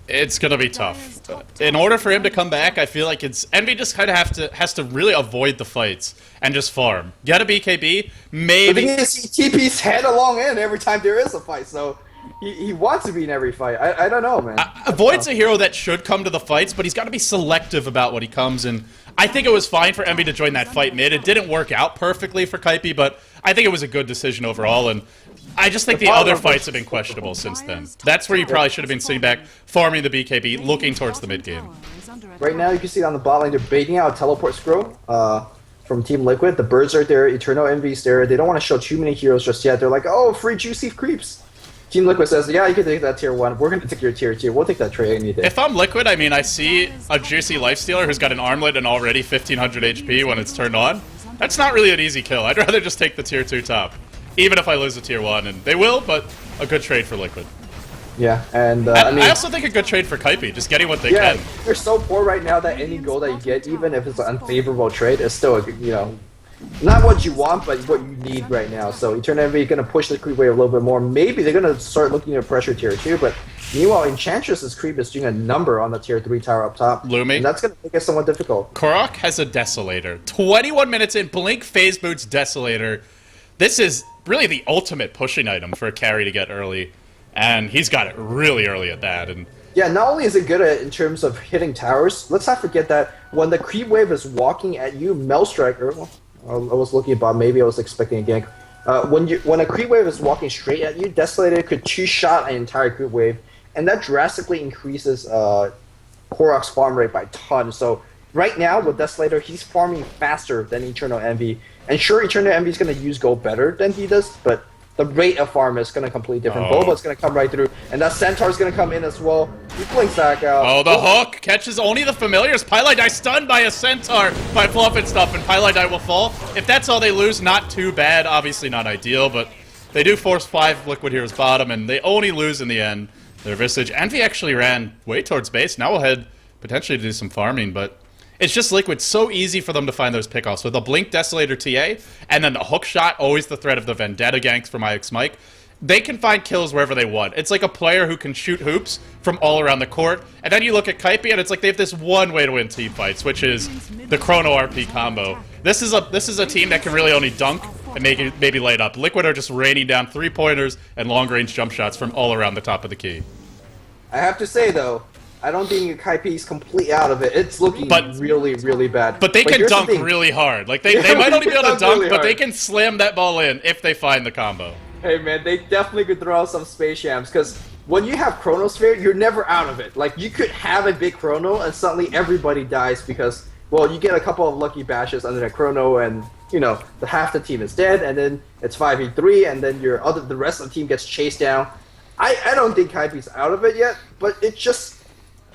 [SPEAKER 1] It's gonna be tough. In order for him to come back, I feel like Envy just kind of has to really avoid the fights and just farm. Get a BKB, maybe.
[SPEAKER 2] The thing is, he TP's head along in every time there is a fight, so he wants to be in every fight. I don't know, man.
[SPEAKER 1] Void's a hero that should come to the fights, but he's got to be selective about what he comes in. I think it was fine for Envy to join that fight mid. It didn't work out perfectly for Kaipi, but I think it was a good decision overall, and I just think the other fights have been questionable since then. That's where you probably should have been sitting back, farming the BKB, looking towards the mid game.
[SPEAKER 2] Right now, you can see on the bot lane, they're baiting out a teleport scroll from Team Liquid. The birds are there, Eternal Envy's there. They don't want to show too many heroes just yet. They're like, oh, free juicy creeps. Team Liquid says, yeah, you can take that tier 1. We're going to take your tier 2. We'll take that trade any day.
[SPEAKER 1] If I'm Liquid, I mean, I see a juicy lifestealer who's got an armlet and already 1500 HP when it's turned on. That's not really an easy kill. I'd rather just take the tier 2 top. Even if I lose the tier 1, and they will, but a good trade for Liquid.
[SPEAKER 2] Yeah, and
[SPEAKER 1] I mean, I also think a good trade for Kaipi, just getting what they can.
[SPEAKER 2] They're so poor right now that any goal that you get, even if it's an unfavorable trade, is still, not what you want, but what you need right now. So Eternal Envy going to push the creep wave a little bit more. Maybe they're going to start looking at pressure tier 2, but meanwhile, Enchantress's creep is doing a number on the tier 3 tower up top.
[SPEAKER 1] Lumi.
[SPEAKER 2] And that's going to make it somewhat difficult.
[SPEAKER 1] Korok has a Desolator. 21 minutes in, Blink Phase Boots Desolator. This is really the ultimate pushing item for a carry to get early, and he's got it really early at that. And
[SPEAKER 2] yeah, not only is it good in terms of hitting towers, let's not forget that when the creep wave is walking at you, Melstriker, I was looking about, maybe I was expecting a gank. When a creep wave is walking straight at you, Desolator could two-shot an entire creep wave, and that drastically increases Korok's farm rate by a ton. So right now, with Desolator, he's farming faster than Eternal Envy. And sure, Eternal Envy is going to use gold better than he does, but the rate of farm is going to completely different. Boba's going to come right through, and that Centaur's going to come in as well. He blinks back out.
[SPEAKER 1] Oh, the hook catches only the familiars. Pylai stunned by a Centaur by Fluff and stuff, and Pylai will fall. If that's all they lose, not too bad. Obviously not ideal, but they do force 5 Liquid Heroes bottom, and they only lose in the end. Their Visage. Envy actually ran way towards base. Now we'll head potentially to do some farming, but it's just Liquid, so easy for them to find those pickoffs. With a Blink Desolator TA, and then the hook shot, always the threat of the Vendetta ganks from IX Mike. They can find kills wherever they want. It's like a player who can shoot hoops from all around the court. And then you look at Kaipi, and it's like they have this one way to win team fights, which is the Chrono RP combo. This is a team that can really only dunk and maybe lay it up. Liquid are just raining down 3-pointers and long-range jump shots from all around the top of the key.
[SPEAKER 2] I have to say, though, I don't think Kaipi is completely out of it. It's looking really, really bad.
[SPEAKER 1] But they can dunk really hard. Like they might only be able to dunk, really but they can slam that ball in if they find the combo.
[SPEAKER 2] Hey man, they definitely could throw out some space shams, because when you have Chronosphere, you're never out of it. Like, you could have a big Chrono and suddenly everybody dies because, well, you get a couple of lucky bashes under that Chrono and, the half the team is dead, and then it's 5v3, and then the rest of the team gets chased down. I don't think Kaipi's out of it yet, but it's just,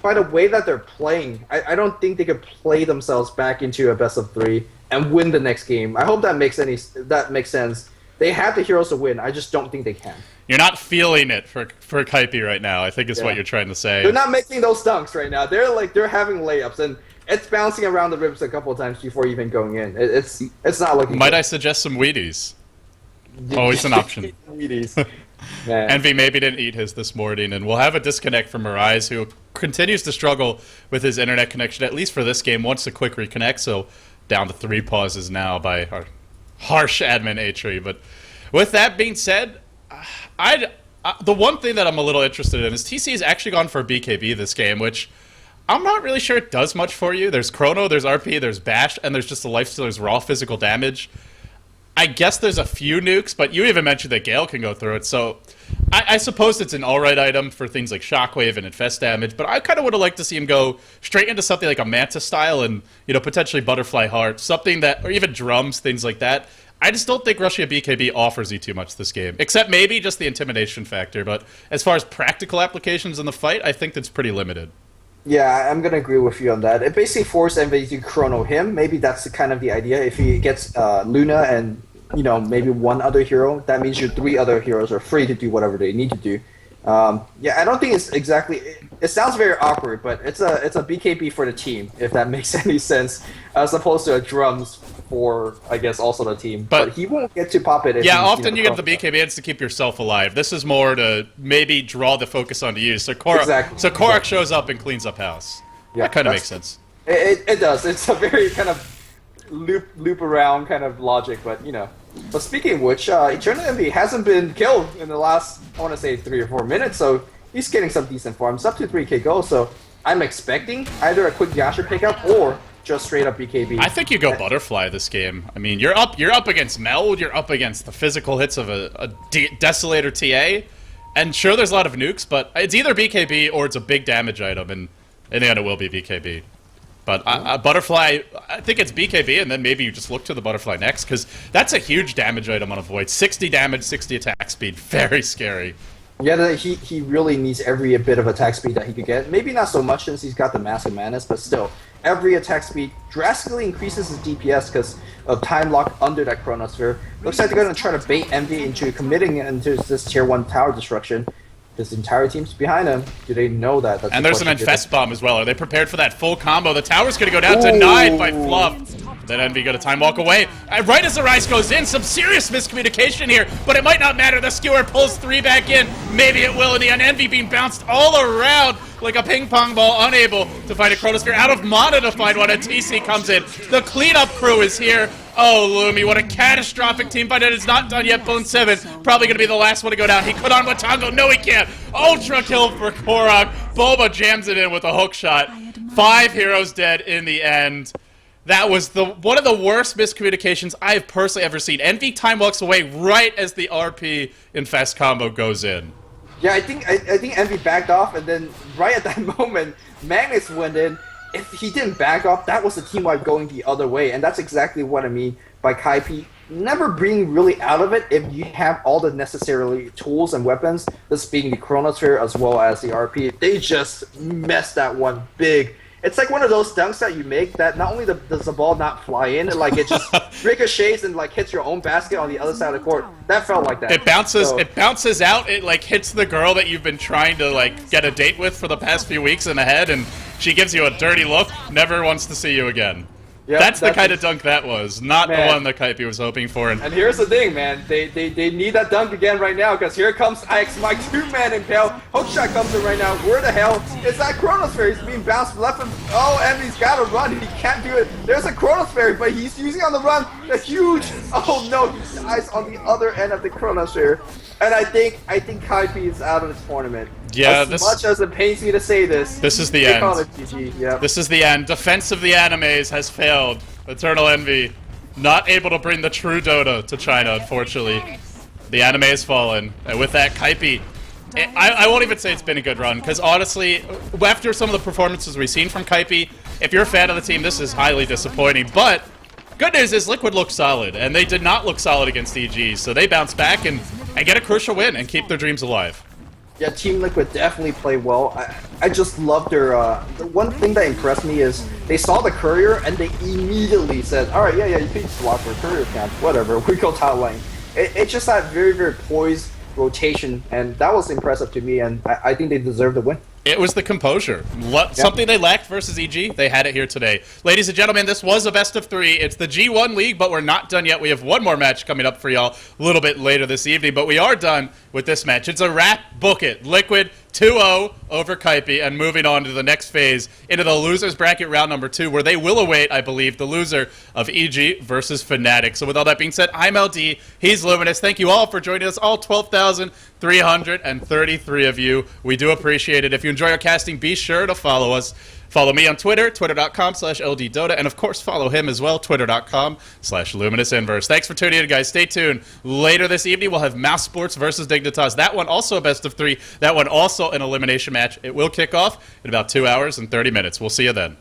[SPEAKER 2] by the way that they're playing, I don't think they could play themselves back into a best of 3 and win the next game. I hope that makes sense. They have the heroes to win. I just don't think they can.
[SPEAKER 1] You're not feeling it for Kaipi right now, I think is what you're trying to say.
[SPEAKER 2] They're not making those dunks right now. They're having layups, and it's bouncing around the ribs a couple of times before even going in. It's not looking
[SPEAKER 1] Might
[SPEAKER 2] good.
[SPEAKER 1] I suggest some Wheaties? Always an option.
[SPEAKER 2] Wheaties. Man.
[SPEAKER 1] Envy maybe didn't eat his this morning, and we'll have a disconnect from Mirais, who continues to struggle with his internet connection, at least for this game. Wants a quick reconnect, so down to 3 pauses now by our Harsh admin A-tree. But with that being said, the one thing that I'm a little interested in is TC has actually gone for BKB this game, which I'm not really sure it does much for you. There's Chrono, there's RP, there's Bash, and there's just the Lifestealer's raw physical damage. I guess there's a few nukes, but you even mentioned that Gale can go through it, so I suppose it's an alright item for things like Shockwave and Infest damage, but I kind of would have liked to see him go straight into something like a Manta style and, potentially Butterfly Heart, something that, or even drums, things like that. I just don't think Russia BKB offers you too much this game, except maybe just the intimidation factor, but as far as practical applications in the fight, I think that's pretty limited.
[SPEAKER 2] Yeah, I'm gonna agree with you on that. It basically forced everybody to chrono him. Maybe that's the idea. If he gets Luna and maybe one other hero, that means your 3 other heroes are free to do whatever they need to do. I don't think it's exactly. It sounds very awkward, but it's a BKB for the team, if that makes any sense, as opposed to a drums for, I guess, also the team. But he won't get to pop it. If
[SPEAKER 1] often you get the BKB, it's to keep yourself alive. This is more to maybe draw the focus onto you. So Korak shows up and cleans up house. Yeah, that kind of makes sense.
[SPEAKER 2] It does. It's a very kind of loop around kind of logic, but But speaking of which, Eternal Envy hasn't been killed in the last, I want to say, 3 or 4 minutes, so he's getting some decent farm. It's up to 3k gold, so I'm expecting either a quick Yasha pickup or just straight up BKB.
[SPEAKER 1] I think you go Butterfly this game. I mean, you're up against Meld, you're up against the physical hits of a Desolator TA, and sure, there's a lot of nukes, but it's either BKB or it's a big damage item, and in the end, it will be BKB. But Butterfly, I think it's BKB, and then maybe you just look to the Butterfly next, because that's a huge damage item on a Void. 60 damage, 60 attack speed. Very scary.
[SPEAKER 2] Yeah, he really needs every bit of attack speed that he could get. Maybe not so much since he's got the Massive Madness, but still, every attack speed drastically increases his DPS because of time lock under that Chronosphere. Looks like they're going to try to bait Envy into committing into this Tier 1 tower destruction. His entire team's behind him. Do they know that? That's
[SPEAKER 1] and there's an Infest Bomb as well. Are they prepared for that full combo? The tower's going to go down, denied by Fluff. Then Envy got a time walk away. Right as the Rise goes in, some serious miscommunication here, but it might not matter. The Skewer pulls 3 back in. Maybe it will in the end. Envy being bounced all around like a ping pong ball, unable to find a Chronosphere. Out of mana to find one, and TC comes in. The cleanup crew is here. Oh, Lumi, what a catastrophic team fight. It is not done yet. Bone 7, probably going to be the last one to go down. He could on Watango. No, he can't. Ultra kill for Korak. Boba jams it in with a hook shot. 5 heroes dead in the end. That was one of the worst miscommunications I have personally ever seen. Envy time walks away right as the RP Infest combo goes in.
[SPEAKER 2] Yeah, I think Envy backed off, and then right at that moment, Magnus went in. If he didn't back off, that was the team wipe going the other way, and that's exactly what I mean by Kaipi never being really out of it if you have all the necessary tools and weapons, this being the Chronosphere as well as the RP. They just messed that one big. It's like one of those dunks that you make that not only does the ball not fly in, like it just ricochets and like hits your own basket on the other side of the court. That felt like that.
[SPEAKER 1] It bounces out. It like hits the girl that you've been trying to like get a date with for the past few weeks in the head, and she gives you a dirty look. Never wants to see you again. Yep, that's the kind of dunk that was, not the one that Kaipi was hoping for.
[SPEAKER 2] And here's the thing, man. They need that dunk again right now, because here comes Ix, my 2-man impale. Hookshot comes in right now. Where the hell is that Chronosphere? He's being bounced left and... Oh, Envy's got to run. He can't do it. There's a Chronosphere, but he's using on the run. The huge... Oh, no. He dies on the other end of the Chronosphere. And I think Kaipi is out of the tournament.
[SPEAKER 1] Yeah,
[SPEAKER 2] as much as it pains me to say this.
[SPEAKER 1] This is the end.
[SPEAKER 2] Yep.
[SPEAKER 1] This is the end. Defense of the animes has failed. Eternal Envy, not able to bring the true Dota to China, unfortunately. The anime has fallen. And with that, Kaipi, I won't even say it's been a good run, because honestly, after some of the performances we've seen from Kaipi, if you're a fan of the team, this is highly disappointing. But good news is Liquid looks solid, and they did not look solid against EG, so they bounce back and get a crucial win and keep their dreams alive.
[SPEAKER 2] Yeah, Team Liquid definitely played well. I just loved their... the one thing that impressed me is they saw the courier and they immediately said, alright, yeah, you can swap for a courier camp, whatever, we go top lane. It just had very, very poised rotation, and that was impressive to me, and I think they deserve the win.
[SPEAKER 1] It was the composure. Something they lacked versus EG, they had it here today. Ladies and gentlemen, this was a best of 3. It's the G1 League, but we're not done yet. We have one more match coming up for y'all a little bit later this evening, but we are done with this match. It's a wrap. Book it. Liquid 2-0 over Kaipi and moving on to the next phase into the losers bracket round number 2, where they will await, I believe, the loser of EG versus Fnatic. So with all that being said, I'm LD, he's Luminous. Thank you all for joining us, all 12,333 of you. We do appreciate it. If you enjoy our casting, be sure to follow us. Follow me on Twitter, twitter.com/LDDota, and of course follow him as well, twitter.com/LuminousInverse. Thanks for tuning in, guys. Stay tuned. Later this evening, we'll have Mouse Sports versus Dignitas. That one also a best of 3. That one also an elimination match. It will kick off in about 2 hours and 30 minutes. We'll see you then.